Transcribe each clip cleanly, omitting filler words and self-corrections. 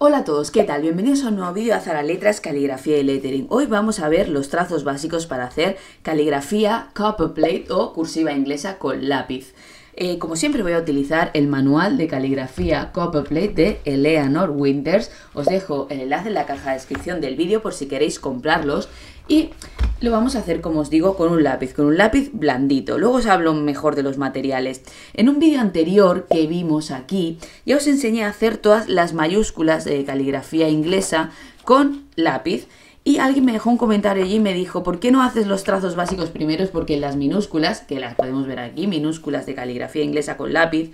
Hola a todos, ¿qué tal? Bienvenidos a un nuevo vídeo de Azara Letras, Caligrafía y Lettering. Hoy vamos a ver los trazos básicos para hacer caligrafía copperplate o cursiva inglesa con lápiz. Como siempre voy a utilizar el manual de caligrafía copperplate de Eleanor Winters. Os dejo el enlace en la caja de descripción del vídeo por si queréis comprarlos. Y lo vamos a hacer, como os digo, con un lápiz blandito. Luego os hablo mejor de los materiales. En un vídeo anterior que vimos aquí, ya os enseñé a hacer todas las mayúsculas de caligrafía inglesa con lápiz. Y alguien me dejó un comentario allí y me dijo, ¿por qué no haces los trazos básicos primeros? Porque las minúsculas, que las podemos ver aquí, minúsculas de caligrafía inglesa con lápiz,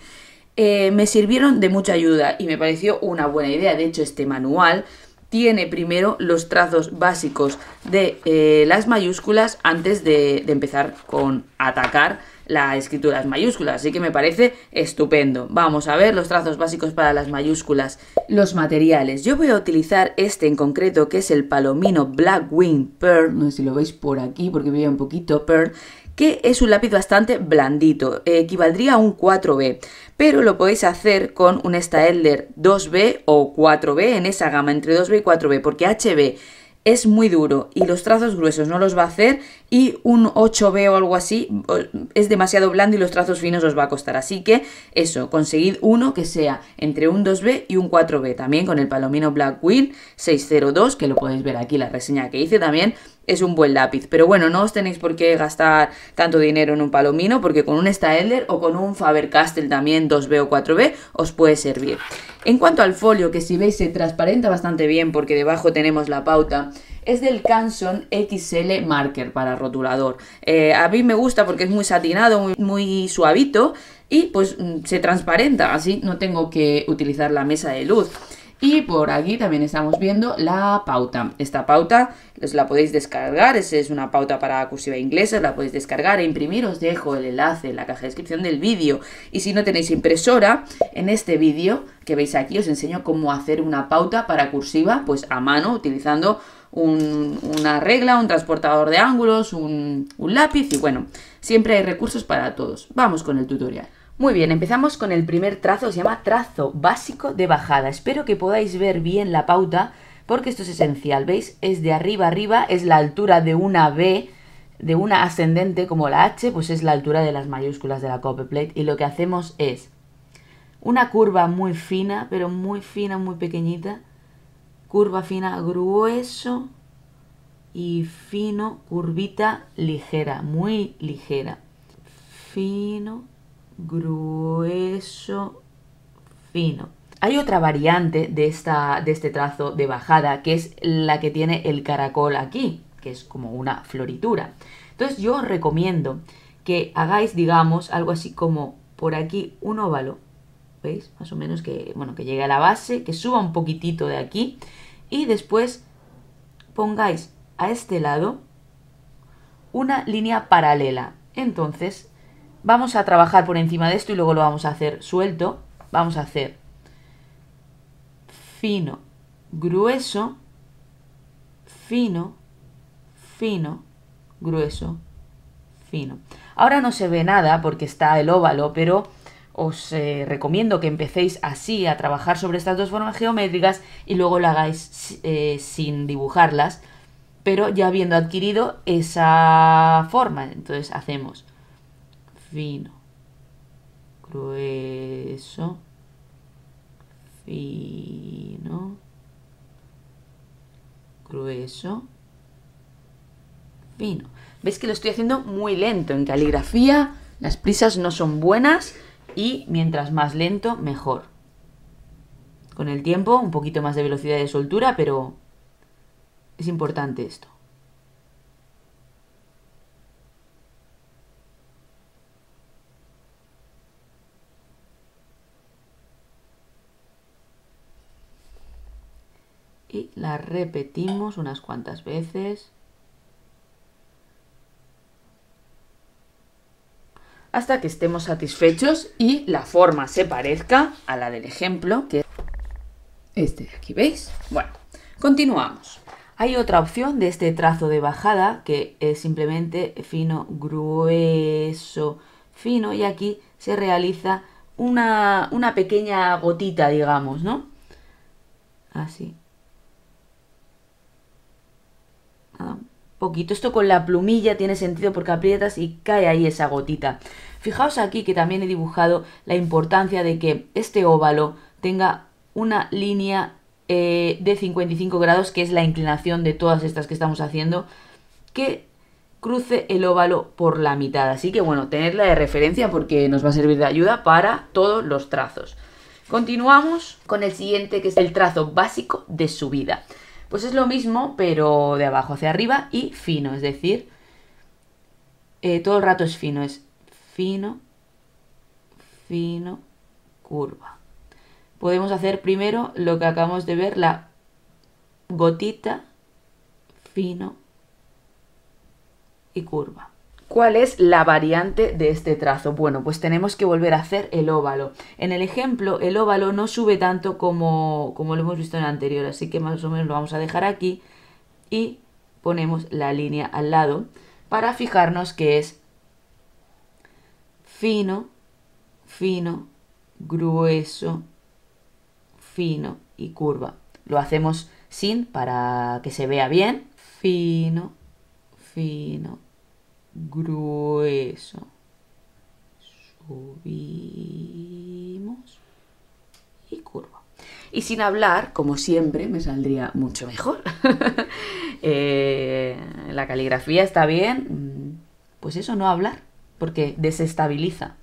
me sirvieron de mucha ayuda y me pareció una buena idea. De hecho, este manual tiene primero los trazos básicos de las mayúsculas antes de empezar con atacar la escritura de las mayúsculas, así que me parece estupendo. Vamos a ver los trazos básicos para las mayúsculas. Los materiales. Yo voy a utilizar este en concreto, que es el Palomino Blackwing Pearl, no sé si lo veis por aquí porque veía un poquito Pearl, que es un lápiz bastante blandito, equivaldría a un 4B, pero lo podéis hacer con un Staedtler 2B o 4B, en esa gama entre 2B y 4B, porque HB es muy duro y los trazos gruesos no los va a hacer, y un 8B o algo así es demasiado blando y los trazos finos os va a costar. Así que eso, conseguid uno que sea entre un 2B y un 4B, también con el Palomino Blackwing 602, que lo podéis ver aquí, la reseña que hice también. Es un buen lápiz, pero bueno, no os tenéis por qué gastar tanto dinero en un Palomino, porque con un Staedtler o con un Faber-Castell también 2B o 4B os puede servir. En cuanto al folio, que si veis se transparenta bastante bien porque debajo tenemos la pauta, es del Canson XL Marker para rotulador. A mí me gusta porque es muy satinado, muy suavito, y pues se transparenta, así no tengo que utilizar la mesa de luz. Y por aquí también estamos viendo la pauta. Esta pauta os la podéis descargar, es una pauta para cursiva inglesa, la podéis descargar e imprimir. Os dejo el enlace en la caja de descripción del vídeo. Y si no tenéis impresora, en este vídeo que veis aquí os enseño cómo hacer una pauta para cursiva pues a mano, utilizando una regla, un transportador de ángulos, un lápiz, y bueno, siempre hay recursos para todos. Vamos con el tutorial. Muy bien, empezamos con el primer trazo, se llama trazo básico de bajada. Espero que podáis ver bien la pauta porque esto es esencial, ¿veis? Es de arriba a arriba, es la altura de una B, de una ascendente como la H, pues es la altura de las mayúsculas de la copperplate, y lo que hacemos es una curva muy fina, pero muy fina, muy pequeñita, curva fina, grueso y fino, curvita ligera, muy ligera, fino, grueso, fino. Hay otra variante de este trazo de bajada, que es la que tiene el caracol aquí, que es como una floritura. Entonces yo os recomiendo que hagáis, digamos, algo así como por aquí un óvalo, ¿veis? Más o menos que, bueno, que llegue a la base, que suba un poquitito de aquí, y después pongáis a este lado una línea paralela. Entonces vamos a trabajar por encima de esto y luego lo vamos a hacer suelto. Vamos a hacer fino, grueso, fino, fino, grueso, fino. Ahora no se ve nada porque está el óvalo, pero os recomiendo que empecéis así a trabajar sobre estas dos formas geométricas y luego lo hagáis sin dibujarlas, pero ya habiendo adquirido esa forma. Entonces hacemos fino, grueso, fino, grueso, fino. ¿Veis que lo estoy haciendo muy lento? En caligrafía las prisas no son buenas y mientras más lento, mejor. Con el tiempo, un poquito más de velocidad de soltura, pero es importante esto. Y la repetimos unas cuantas veces hasta que estemos satisfechos y la forma se parezca a la del ejemplo, que es este de aquí, ¿veis? Bueno, continuamos. Hay otra opción de este trazo de bajada que es simplemente fino, grueso, fino, y aquí se realiza una pequeña gotita, digamos, ¿no? Así. Nada, un poquito. Esto con la plumilla tiene sentido porque aprietas y cae ahí esa gotita. Fijaos aquí que también he dibujado la importancia de que este óvalo tenga una línea de 55 grados, que es la inclinación de todas estas que estamos haciendo, que cruce el óvalo por la mitad. Así que bueno, tenerla de referencia porque nos va a servir de ayuda para todos los trazos. Continuamos con el siguiente, que es el trazo básico de subida. Pues es lo mismo, pero de abajo hacia arriba y fino, es decir, todo el rato es fino, es fino, fino, curva. Podemos hacer primero lo que acabamos de ver, la gotita, fino y curva. ¿Cuál es la variante de este trazo? Bueno, pues tenemos que volver a hacer el óvalo. En el ejemplo, el óvalo no sube tanto como lo hemos visto en el anterior, así que más o menos lo vamos a dejar aquí y ponemos la línea al lado para fijarnos que es fino, fino, grueso, fino y curva. Lo hacemos sin para que se vea bien. Fino, fino, grueso, subimos y curva. Y sin hablar, como siempre, me saldría mucho mejor. La caligrafía está bien, pues eso, no hablar, porque desestabiliza.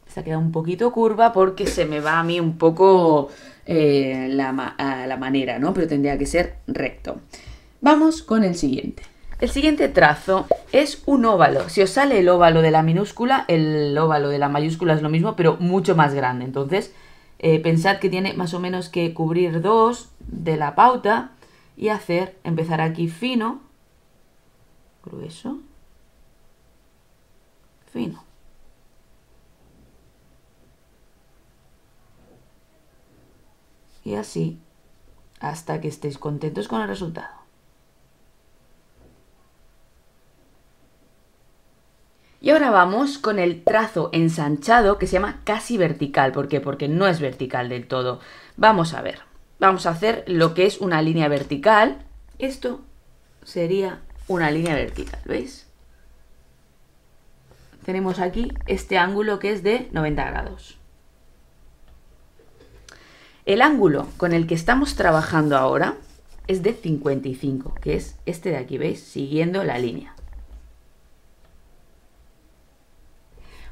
Se ha quedado un poquito curva porque se me va a mí un poco la manera, ¿no? Pero tendría que ser recto. Vamos con el siguiente. El siguiente trazo es un óvalo. Si os sale el óvalo de la minúscula, el óvalo de la mayúscula es lo mismo, pero mucho más grande. Entonces, pensad que tiene más o menos que cubrir 2 de la pauta y empezar aquí fino, grueso, fino. Y así hasta que estéis contentos con el resultado. Y ahora vamos con el trazo ensanchado que se llama casi vertical. ¿Por qué? Porque no es vertical del todo. Vamos a ver. Vamos a hacer lo que es una línea vertical. Esto sería una línea vertical, ¿veis? Tenemos aquí este ángulo que es de 90 grados. El ángulo con el que estamos trabajando ahora es de 55, que es este de aquí, ¿veis? Siguiendo la línea.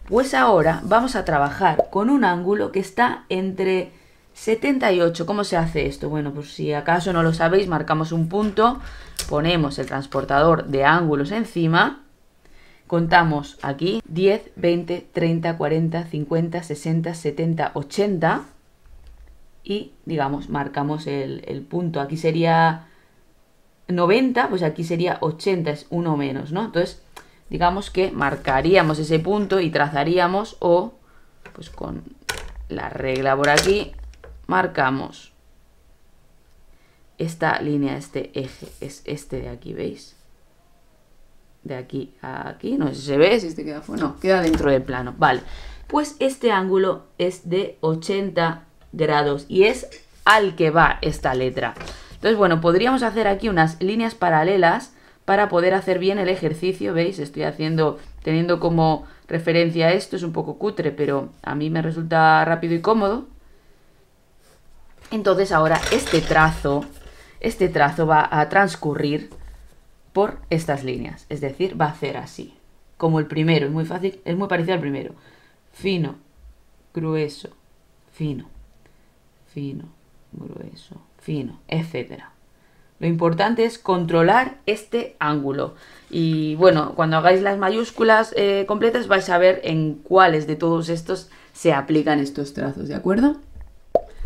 Pues ahora vamos a trabajar con un ángulo que está entre 78. ¿Cómo se hace esto? Bueno, pues si acaso no lo sabéis, marcamos un punto, ponemos el transportador de ángulos encima, contamos aquí 10, 20, 30, 40, 50, 60, 70, 80 y, digamos, marcamos el punto. Aquí sería 90, pues aquí sería 80, es uno menos, ¿no? Entonces, digamos que marcaríamos ese punto y trazaríamos o, pues con la regla por aquí, marcamos esta línea, este eje, es este de aquí, ¿veis? De aquí a aquí, no sé si se ve, si este queda fuera, no, queda dentro del plano, vale. Pues este ángulo es de 80 grados y es al que va esta letra. Entonces, bueno, podríamos hacer aquí unas líneas paralelas para poder hacer bien el ejercicio, ¿veis? Estoy teniendo como referencia esto, es un poco cutre, pero a mí me resulta rápido y cómodo. Entonces ahora este trazo va a transcurrir por estas líneas, es decir, va a hacer así, como el primero, es muy fácil, es muy parecido al primero. Fino, grueso, fino, fino, grueso, fino, etcétera. Lo importante es controlar este ángulo. Y bueno, cuando hagáis las mayúsculas completas vais a ver en cuáles de todos estos se aplican estos trazos, ¿de acuerdo?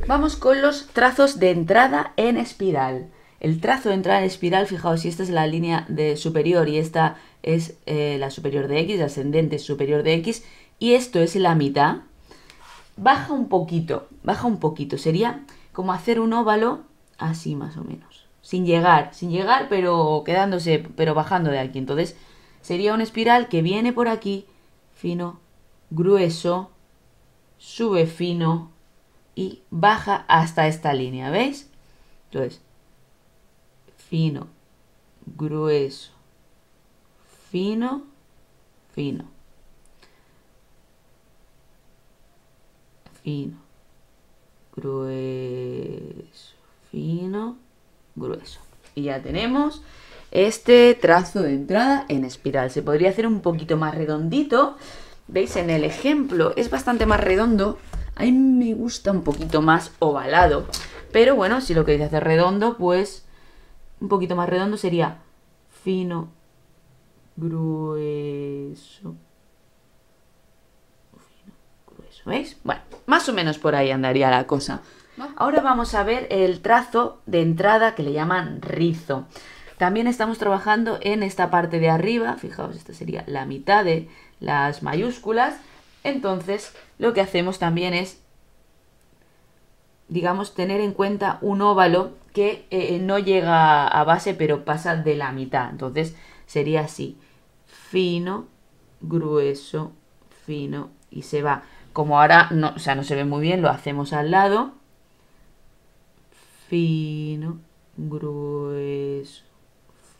Vamos con los trazos de entrada en espiral. El trazo de entrada en espiral, fijaos, si esta es la línea de superior y esta es la superior de X, la ascendente superior de X, y esto es la mitad, baja un poquito, sería como hacer un óvalo así más o menos. Sin llegar, pero bajando de aquí. Entonces sería una espiral que viene por aquí fino, grueso, sube fino y baja hasta esta línea, ¿veis? Entonces, fino, grueso, fino, fino, fino, grueso, fino, grueso. Y ya tenemos este trazo de entrada en espiral. Se podría hacer un poquito más redondito. ¿Veis? En el ejemplo es bastante más redondo. A mí me gusta un poquito más ovalado. Pero bueno, si lo queréis hacer redondo, pues un poquito más redondo sería fino, grueso, fino, grueso. ¿Veis? Bueno, más o menos por ahí andaría la cosa. Ahora vamos a ver el trazo de entrada que le llaman rizo. También estamos trabajando en esta parte de arriba. Fijaos, esta sería la mitad de las mayúsculas. Entonces, lo que hacemos también es, digamos, tener en cuenta un óvalo que no llega a base, pero pasa de la mitad. Entonces, sería así. Fino, grueso, fino y se va. Como ahora no, o sea, no se ve muy bien, lo hacemos al lado. Fino, grueso,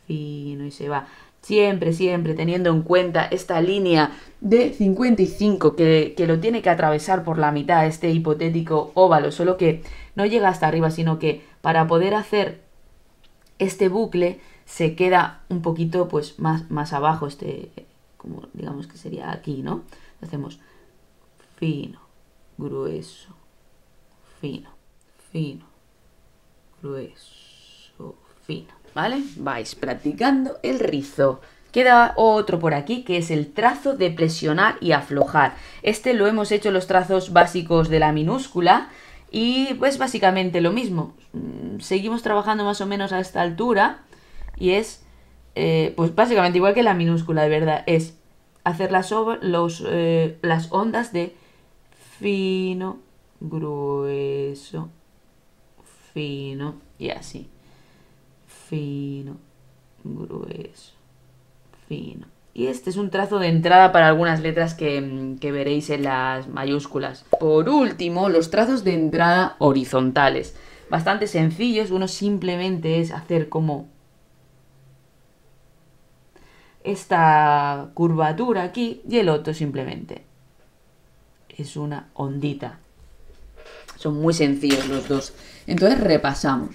fino y se va. Siempre, siempre teniendo en cuenta esta línea de 55 que lo tiene que atravesar por la mitad este hipotético óvalo, solo que no llega hasta arriba, sino que para poder hacer este bucle se queda un poquito pues más abajo, como digamos que sería aquí, ¿no? Hacemos fino, grueso, fino, fino, grueso, fino, ¿vale? Vais practicando el rizo. Queda otro por aquí que es el trazo de presionar y aflojar. Este lo hemos hecho en los trazos básicos de la minúscula y pues básicamente lo mismo. Seguimos trabajando más o menos a esta altura y es pues básicamente igual que la minúscula, de verdad. Es hacer las ondas de fino, grueso, fino y así. Fino, grueso, fino. Y este es un trazo de entrada para algunas letras que veréis en las mayúsculas. Por último, los trazos de entrada horizontales. Bastante sencillos. Uno simplemente es hacer como esta curvatura aquí y el otro simplemente es una ondita. Son muy sencillos los dos. Entonces repasamos.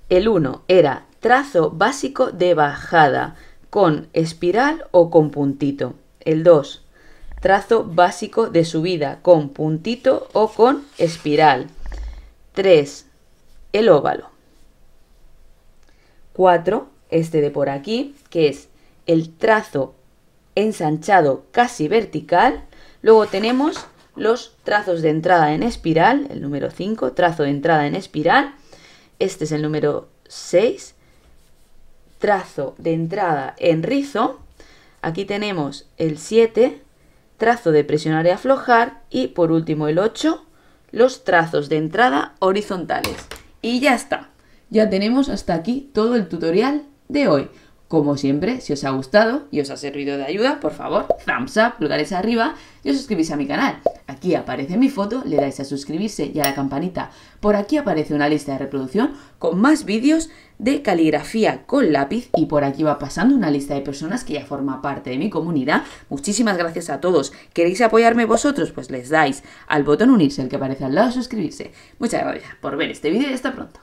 El 1 era trazo básico de bajada con espiral o con puntito. El 2, trazo básico de subida con puntito o con espiral. 3, el óvalo. 4, este de por aquí, que es el trazo ensanchado casi vertical. Luego tenemos los trazos de entrada en espiral, el número 5, trazo de entrada en espiral. Este es el número 6, trazo de entrada en rizo. Aquí tenemos el 7, trazo de presionar y aflojar. Y por último el 8, los trazos de entrada horizontales. Y ya está. Ya tenemos hasta aquí todo el tutorial de hoy. Como siempre, si os ha gustado y os ha servido de ayuda, por favor, thumbs up, pulgares arriba y os suscribís a mi canal. Aquí aparece mi foto, le dais a suscribirse y a la campanita. Por aquí aparece una lista de reproducción con más vídeos de caligrafía con lápiz y por aquí va pasando una lista de personas que ya forma parte de mi comunidad. Muchísimas gracias a todos. ¿Queréis apoyarme vosotros? Pues les dais al botón unirse, el que aparece al lado de suscribirse. Muchas gracias por ver este vídeo y hasta pronto.